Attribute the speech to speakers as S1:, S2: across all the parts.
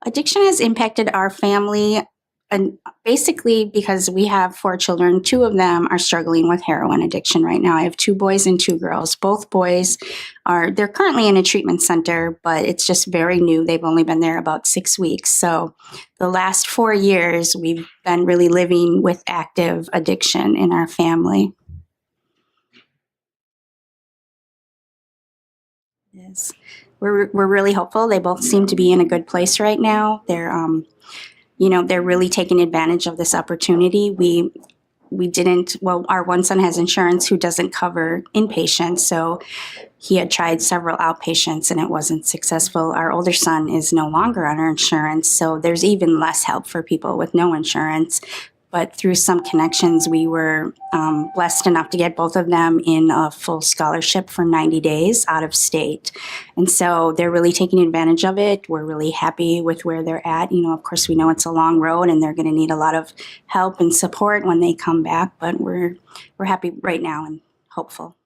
S1: Addiction has impacted our family, and basically because we have 4 children, 2 of them are struggling with heroin addiction right now. I have 2 boys and 2 girls. Both boys they're currently in a treatment center, but it's just very new. They've only been there about 6 weeks. So the last 4 years, we've been really living with active addiction in our family. Yes. We're really hopeful. They both seem to be in a good place right now. They're really taking advantage of this opportunity. We didn't, well, our one son has insurance who doesn't cover inpatients, so he had tried several outpatients and it wasn't successful. Our older son is no longer on our insurance, so there's even less help for people with no insurance. But through some connections, we were blessed enough to get both of them in a full scholarship for 90 days out of state. And so they're really taking advantage of it. We're really happy with where they're at. Of course, we know it's a long road and they're going to need a lot of help and support when they come back, but we're happy right now and hopeful.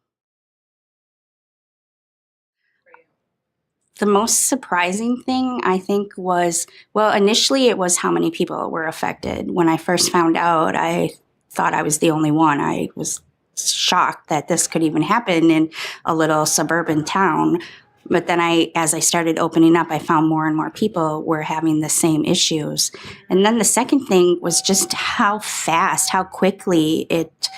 S1: The most surprising thing, I think, was, well, initially it was how many people were affected. When I first found out, I thought I was the only one. I was shocked that this could even happen in a little suburban town. But then as I started opening up, I found more and more people were having the same issues. And then the second thing was just how fast, how quickly it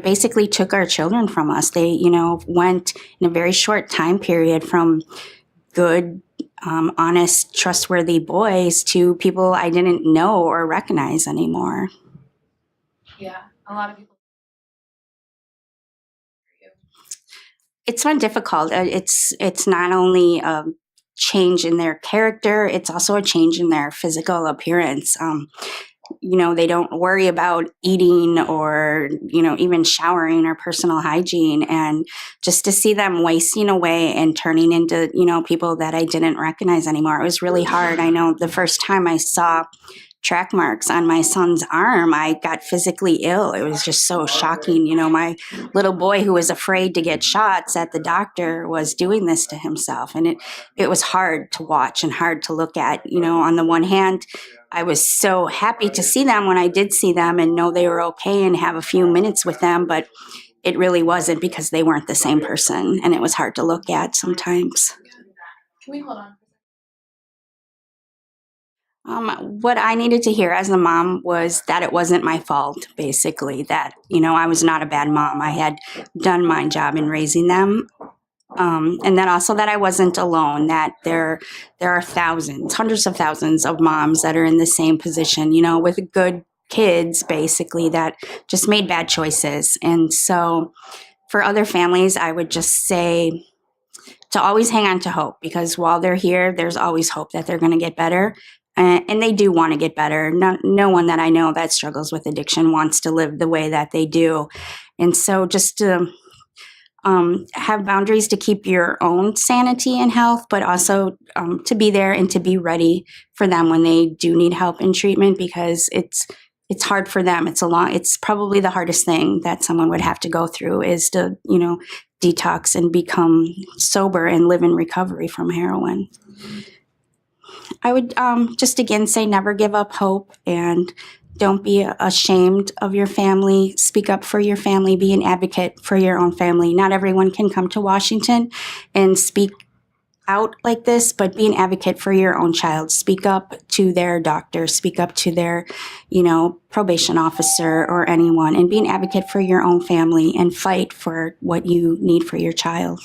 S1: basically took our children from us. They, went in a very short time period from good, honest, trustworthy boys to people I didn't know or recognize anymore.
S2: Yeah, a lot of people.
S1: It's been difficult. It's not only a change in their character, it's also a change in their physical appearance. They don't worry about eating or, even showering or personal hygiene. And just to see them wasting away and turning into, people that I didn't recognize anymore, it was really hard. I know the first time I saw track marks on my son's arm, I got physically ill. It was just so shocking. My little boy who was afraid to get shots at the doctor was doing this to himself. And it was hard to watch and hard to look at. On the one hand, I was so happy to see them when I did see them and know they were okay and have a few minutes with them, but it really wasn't because they weren't the same person, and it was hard to look at sometimes.
S2: Can we hold on?
S1: What I needed to hear as a mom was that it wasn't my fault, basically, that, I was not a bad mom. I had done my job in raising them. And then also that I wasn't alone, that there are thousands, hundreds of thousands of moms that are in the same position, with good kids, basically, that just made bad choices. And so for other families, I would just say to always hang on to hope, because while they're here, there's always hope that they're going to get better. And they do want to get better. No one that I know that struggles with addiction wants to live the way that they do. And so just to have boundaries to keep your own sanity and health, but also to be there and to be ready for them when they do need help and treatment, because it's hard for them. It's probably the hardest thing that someone would have to go through is to, detox and become sober and live in recovery from heroin. I would just again say never give up hope, and don't be ashamed of your family. Speak up for your family. Be an advocate for your own family. Not everyone can come to Washington and speak out like this, but be an advocate for your own child. Speak up to their doctor. Speak up to their, probation officer or anyone, and be an advocate for your own family and fight for what you need for your child.